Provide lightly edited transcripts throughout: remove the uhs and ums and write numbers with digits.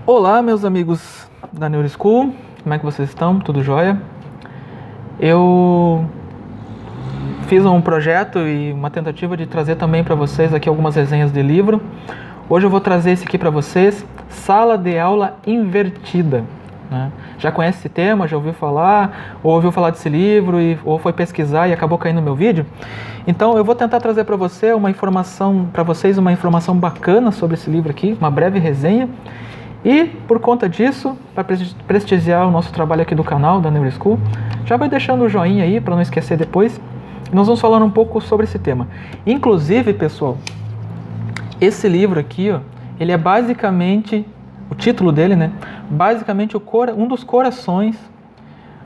Olá, meus amigos da Neuroschool, como é que vocês estão? Tudo jóia? Eu fiz um projeto e uma tentativa de trazer também para vocês aqui algumas resenhas de livro. Hoje eu vou trazer esse aqui para vocês, Sala de Aula Invertida. Né? Já conhece esse tema? Já ouviu falar? Ou ouviu falar desse livro? Ou foi pesquisar e acabou caindo no meu vídeo? Então eu vou tentar trazer para vocês uma informação bacana sobre esse livro aqui, uma breve resenha. E, por conta disso, para prestigiar o nosso trabalho aqui do canal, da Neuroschool, já vai deixando o joinha aí, para não esquecer depois. Nós vamos falar um pouco sobre esse tema. Inclusive, pessoal, esse livro aqui, ó, ele é basicamente, o título dele, né? Basicamente um dos corações,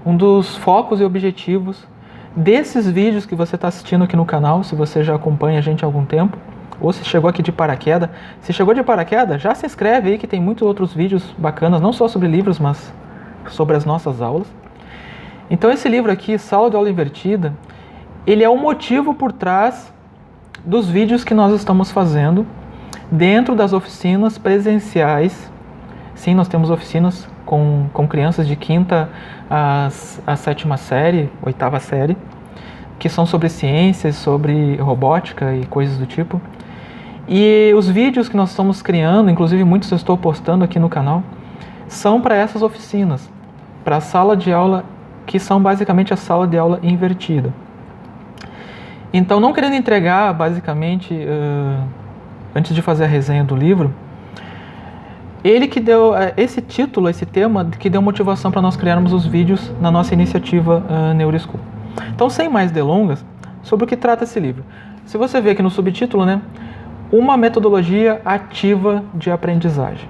um dos focos e objetivos desses vídeos que você está assistindo aqui no canal, se você já acompanha a gente há algum tempo. Ou se chegou aqui de paraquedas. Se chegou de paraquedas, já se inscreve aí que tem muitos outros vídeos bacanas, não só sobre livros, mas sobre as nossas aulas. Então esse livro aqui, Sala de Aula Invertida, ele é o motivo por trás dos vídeos que nós estamos fazendo dentro das oficinas presenciais. Sim, nós temos oficinas com crianças de 5ª a 7ª série, 8ª série, que são sobre ciências, sobre robótica e coisas do tipo. E os vídeos que nós estamos criando, inclusive muitos eu estou postando aqui no canal, são para essas oficinas, para a sala de aula, que são basicamente a sala de aula invertida. Então, não querendo entregar, basicamente, antes de fazer a resenha do livro, ele que deu esse título, esse tema, que deu motivação para nós criarmos os vídeos na nossa iniciativa Neuroschool. Então, sem mais delongas, sobre o que trata esse livro. Se você ver aqui no subtítulo, né? Uma metodologia ativa de aprendizagem.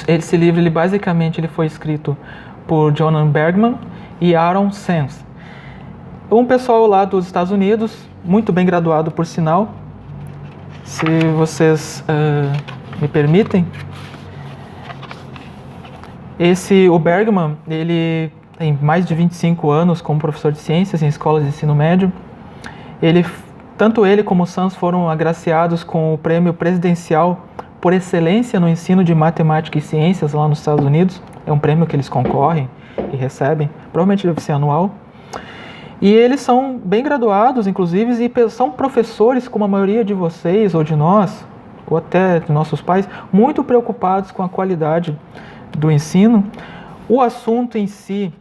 Esse livro, basicamente, foi escrito por Jonan Bergman e Aaron Sanz. Um pessoal lá dos Estados Unidos, muito bem graduado, por sinal. Se vocês me permitem. O Bergman, ele tem mais de 25 anos como professor de ciências em escolas de ensino médio. Tanto ele como o Sanz foram agraciados com o prêmio presidencial por excelência no ensino de matemática e ciências lá nos Estados Unidos. É um prêmio que eles concorrem e recebem, provavelmente deve ser anual. E eles são bem graduados, inclusive, e são professores, como a maioria de vocês, ou de nós, ou até de nossos pais, muito preocupados com a qualidade do ensino. O assunto em si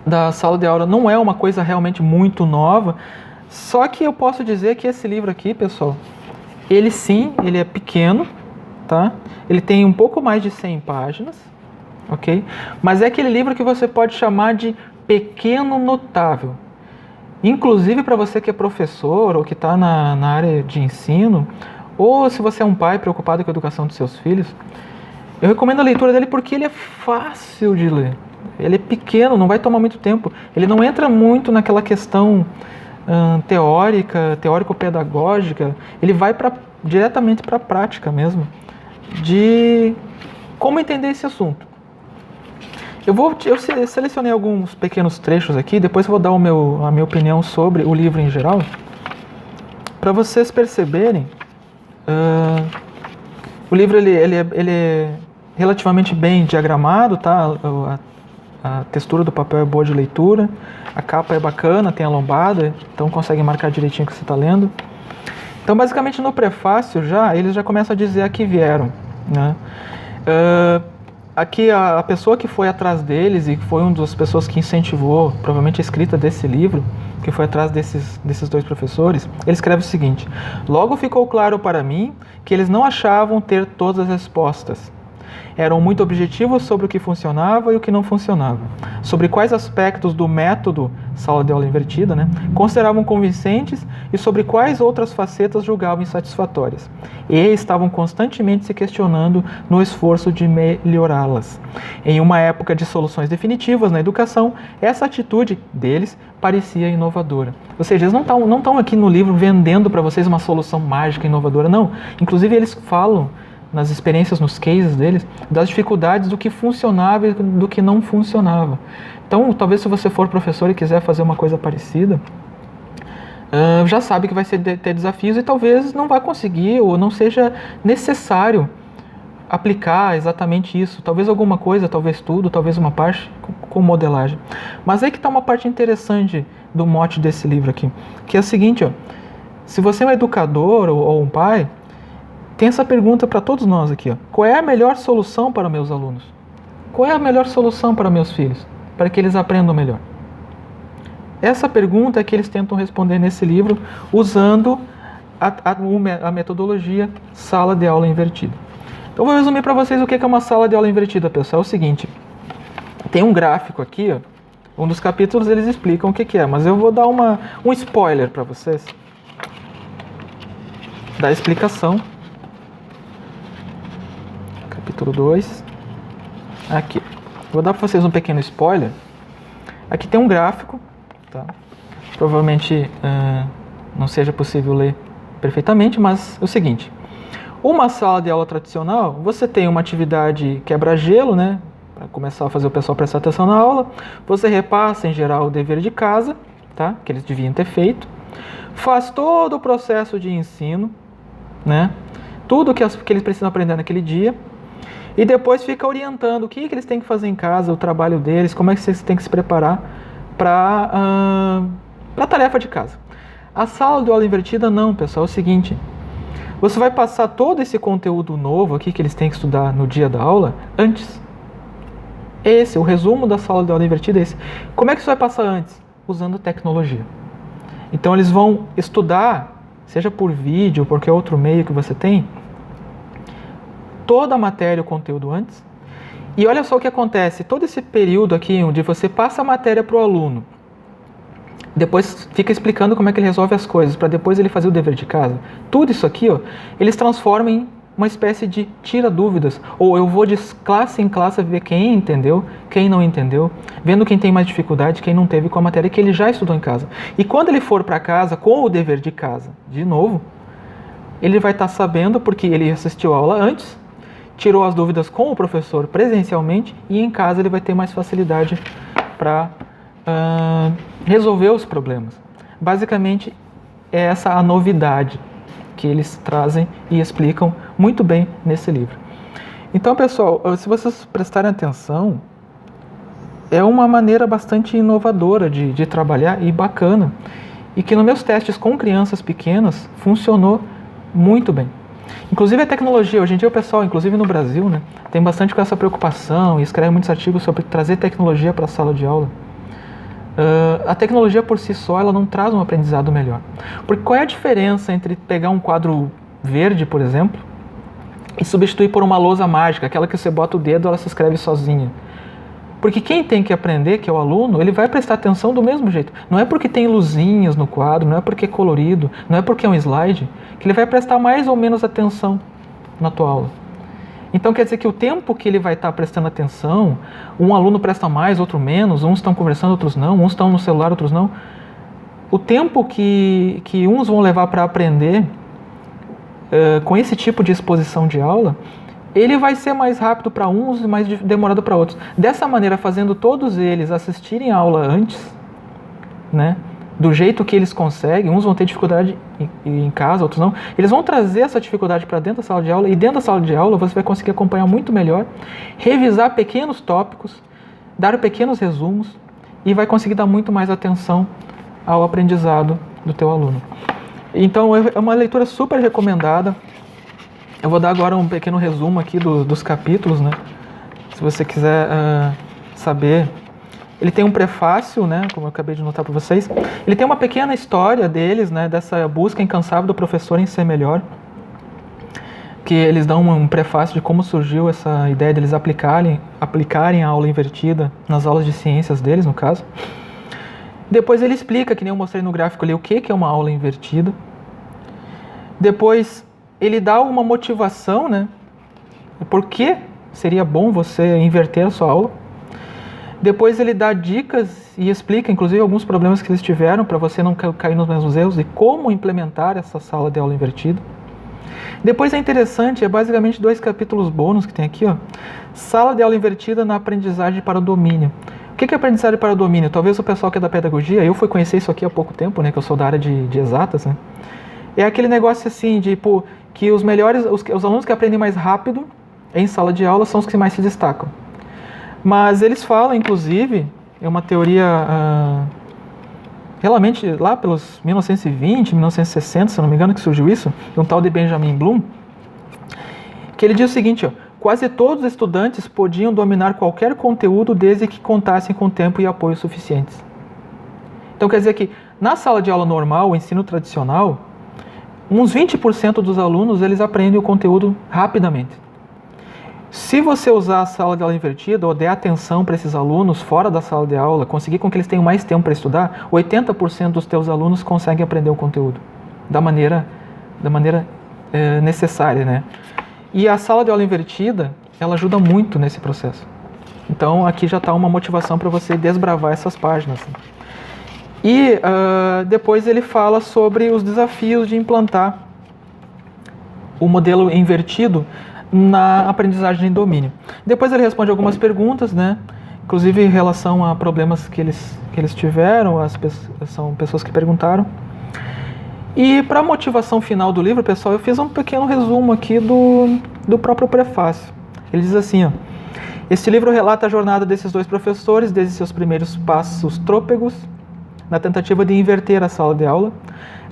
da sala de aula não é uma coisa realmente muito nova, só que eu posso dizer que esse livro aqui, pessoal, ele é pequeno, tá? Ele tem um pouco mais de 100 páginas, ok? Mas é aquele livro que você pode chamar de pequeno notável. Inclusive para você que é professor ou que está na área de ensino, ou se você é um pai preocupado com a educação dos seus filhos, eu recomendo a leitura dele porque ele é fácil de ler. Ele é pequeno, não vai tomar muito tempo. Ele não entra muito naquela questão teórico-pedagógica. Ele vai diretamente para a prática mesmo, de como entender esse assunto. Eu selecionei alguns pequenos trechos aqui, depois eu vou dar a minha opinião sobre o livro em geral, para vocês perceberem. O livro ele é relativamente bem diagramado, tá? A textura do papel é boa de leitura, a capa é bacana, tem a lombada, então consegue marcar direitinho o que você está lendo. Então, basicamente, no prefácio eles já começam a dizer a que vieram, né? Aqui a pessoa que foi atrás deles e foi uma das pessoas que incentivou, provavelmente, a escrita desse livro, que foi atrás desses dois professores, ele escreve o seguinte: logo ficou claro para mim que eles não achavam ter todas as respostas. Eram muito objetivos sobre o que funcionava e o que não funcionava, sobre quais aspectos do método sala de aula invertida, né, consideravam convincentes e sobre quais outras facetas julgavam insatisfatórias. E estavam constantemente se questionando no esforço de melhorá-las. Em uma época de soluções definitivas na educação, essa atitude deles parecia inovadora. Ou seja, eles não estão aqui no livro vendendo para vocês uma solução mágica inovadora, não. Inclusive eles falam nas experiências, nos cases deles, das dificuldades do que funcionava e do que não funcionava. Então, talvez se você for professor e quiser fazer uma coisa parecida, já sabe que vai ter desafios e talvez não vai conseguir ou não seja necessário aplicar exatamente isso. Talvez alguma coisa, talvez tudo, talvez uma parte com modelagem. Mas aí que está uma parte interessante do mote desse livro aqui, que é o seguinte, ó, se você é um educador ou um pai, tem essa pergunta para todos nós aqui, ó, qual é a melhor solução para meus alunos? Qual é a melhor solução para meus filhos? Para que eles aprendam melhor? Essa pergunta é que eles tentam responder nesse livro usando a metodologia sala de aula invertida. Então, vou resumir para vocês o que é uma sala de aula invertida, pessoal. É o seguinte, tem um gráfico aqui, ó, um dos capítulos eles explicam o que é, mas eu vou dar um spoiler para vocês da explicação. Capítulo 2. Aqui. Vou dar para vocês um pequeno spoiler. Aqui tem um gráfico, tá? Provavelmente não seja possível ler perfeitamente, mas é o seguinte. Uma sala de aula tradicional, você tem uma atividade quebra-gelo, né? Para começar a fazer o pessoal prestar atenção na aula. Você repassa, em geral, o dever de casa, tá? Que eles deviam ter feito. Faz todo o processo de ensino, né? Tudo que eles precisam aprender naquele dia. E depois fica orientando o que eles têm que fazer em casa, o trabalho deles, como é que vocês têm que se preparar para a tarefa de casa. A sala de aula invertida não, pessoal, é o seguinte. Você vai passar todo esse conteúdo novo aqui que eles têm que estudar no dia da aula antes. O resumo da sala de aula invertida é esse. Como é que você vai passar antes? Usando tecnologia. Então eles vão estudar, seja por vídeo ou qualquer outro meio que você tem, toda a matéria, o conteúdo antes. E olha só o que acontece, todo esse período aqui onde você passa a matéria para o aluno, depois fica explicando como é que ele resolve as coisas, para depois ele fazer o dever de casa. Tudo isso aqui, ó, eles transformam em uma espécie de tira dúvidas, ou eu vou de classe em classe ver quem entendeu, quem não entendeu, vendo quem tem mais dificuldade, quem não teve com a matéria que ele já estudou em casa. E quando ele for para casa com o dever de casa, de novo, ele vai estar sabendo porque ele assistiu a aula antes, tirou as dúvidas com o professor presencialmente e em casa ele vai ter mais facilidade para resolver os problemas. Basicamente, é essa a novidade que eles trazem e explicam muito bem nesse livro. Então, pessoal, se vocês prestarem atenção, é uma maneira bastante inovadora de trabalhar e bacana, e que nos meus testes com crianças pequenas funcionou muito bem. Inclusive a tecnologia, hoje em dia o pessoal, inclusive no Brasil, né, tem bastante com essa preocupação e escreve muitos artigos sobre trazer tecnologia para a sala de aula. A tecnologia por si só, ela não traz um aprendizado melhor. Porque qual é a diferença entre pegar um quadro verde, por exemplo, e substituir por uma lousa mágica, aquela que você bota o dedo e ela se escreve sozinha? Porque quem tem que aprender, que é o aluno, ele vai prestar atenção do mesmo jeito. Não é porque tem luzinhas no quadro, não é porque é colorido, não é porque é um slide, que ele vai prestar mais ou menos atenção na tua aula. Então quer dizer que o tempo que ele vai estar prestando atenção, um aluno presta mais, outro menos, uns estão conversando, outros não, uns estão no celular, outros não. O tempo que uns vão levar para aprender com esse tipo de exposição de aula, ele vai ser mais rápido para uns e mais demorado para outros. Dessa maneira, fazendo todos eles assistirem a aula antes, né, do jeito que eles conseguem, uns vão ter dificuldade em casa, outros não, eles vão trazer essa dificuldade para dentro da sala de aula, e dentro da sala de aula você vai conseguir acompanhar muito melhor, revisar pequenos tópicos, dar pequenos resumos, e vai conseguir dar muito mais atenção ao aprendizado do teu aluno. Então é uma leitura super recomendada. Eu vou dar agora um pequeno resumo aqui dos capítulos, né? Se você quiser saber. Ele tem um prefácio, né? Como eu acabei de notar para vocês. Ele tem uma pequena história deles, né? Dessa busca incansável do professor em ser melhor. Que eles dão um prefácio de como surgiu essa ideia de eles aplicarem a aula invertida nas aulas de ciências deles, no caso. Depois ele explica, que nem eu mostrei no gráfico ali, o que é uma aula invertida. Depois ele dá uma motivação, né? Por que seria bom você inverter a sua aula. Depois ele dá dicas e explica, inclusive, alguns problemas que eles tiveram para você não cair nos mesmos erros e como implementar essa sala de aula invertida. Depois é interessante, é basicamente 2 capítulos bônus que tem aqui, ó. Sala de aula invertida na aprendizagem para o domínio. O que é aprendizagem para o domínio? Talvez o pessoal que é da pedagogia, eu fui conhecer isso aqui há pouco tempo, né, que eu sou da área de exatas, né? É aquele negócio assim, de que os alunos que aprendem mais rápido, em sala de aula são os que mais se destacam. Mas eles falam, inclusive, é uma teoria realmente lá pelos 1920, 1960, se não me engano, que surgiu isso, de um tal de Benjamin Bloom, que ele diz o seguinte, ó, quase todos os estudantes podiam dominar qualquer conteúdo desde que contassem com tempo e apoio suficientes. Então quer dizer que na sala de aula normal, o ensino tradicional, uns 20% dos alunos eles aprendem o conteúdo rapidamente. Se você usar a sala de aula invertida ou der atenção para esses alunos fora da sala de aula, conseguir com que eles tenham mais tempo para estudar, 80% dos teus alunos conseguem aprender o conteúdo da maneira necessária, né? E a sala de aula invertida, ela ajuda muito nesse processo. Então aqui já está uma motivação para você desbravar essas páginas. E depois ele fala sobre os desafios de implantar o modelo invertido na aprendizagem de domínio. Depois ele responde algumas perguntas, né? Inclusive em relação a problemas que eles tiveram, são pessoas que perguntaram. E para a motivação final do livro, pessoal, eu fiz um pequeno resumo aqui do próprio prefácio. Ele diz assim, ó, este livro relata a jornada desses dois professores, desde seus primeiros passos trôpegos, na tentativa de inverter a sala de aula,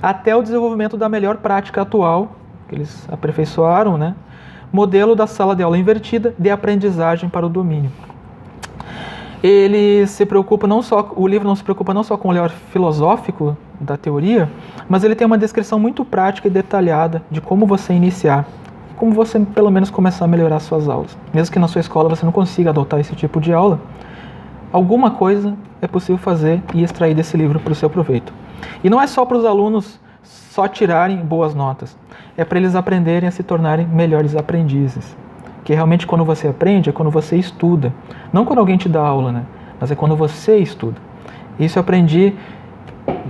até o desenvolvimento da melhor prática atual, que eles aperfeiçoaram, né? Modelo da sala de aula invertida de aprendizagem para o domínio. Ele se preocupa o livro não se preocupa não só com o olhar filosófico da teoria, mas ele tem uma descrição muito prática e detalhada de como você iniciar, como você pelo menos começar a melhorar suas aulas. Mesmo que na sua escola você não consiga adotar esse tipo de aula, alguma coisa é possível fazer e extrair desse livro para o seu proveito. E não é só para os alunos só tirarem boas notas, é para eles aprenderem a se tornarem melhores aprendizes. Que realmente quando você aprende é quando você estuda. Não quando alguém te dá aula, né? Mas é quando você estuda. Isso eu aprendi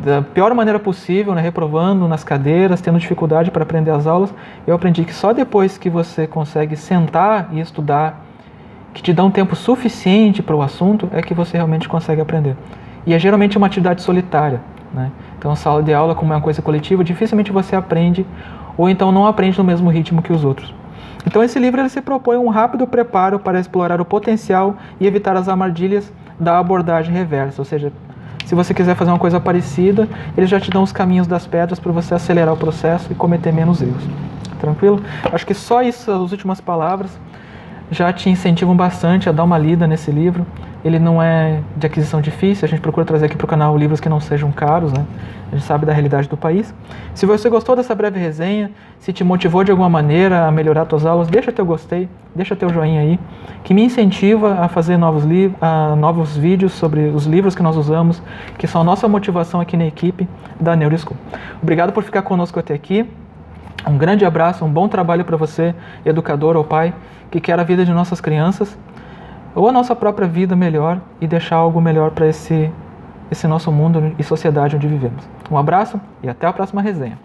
da pior maneira possível, né? Reprovando nas cadeiras, tendo dificuldade para aprender as aulas. Eu aprendi que só depois que você consegue sentar e estudar, que te dá um tempo suficiente para o assunto, é que você realmente consegue aprender. E é geralmente uma atividade solitária, né? Então a sala de aula, como é uma coisa coletiva, dificilmente você aprende, ou então não aprende no mesmo ritmo que os outros. Então esse livro ele se propõe um rápido preparo para explorar o potencial e evitar as armadilhas da abordagem reversa. Ou seja, se você quiser fazer uma coisa parecida, eles já te dão os caminhos das pedras para você acelerar o processo e cometer menos erros. Tranquilo? Acho que só isso, as últimas palavras, já te incentivam bastante a dar uma lida nesse livro. Ele não é de aquisição difícil, a gente procura trazer aqui para o canal livros que não sejam caros, né? A gente sabe da realidade do país. Se você gostou dessa breve resenha, se te motivou de alguma maneira a melhorar suas aulas, deixa teu gostei, deixa teu joinha aí, que me incentiva a fazer novos vídeos sobre os livros que nós usamos, que são a nossa motivação aqui na equipe da Neuroschool. Obrigado por ficar conosco até aqui. Um grande abraço, um bom trabalho para você, educador ou pai, que quer a vida de nossas crianças, ou a nossa própria vida melhor e deixar algo melhor para esse nosso mundo e sociedade onde vivemos. Um abraço e até a próxima resenha.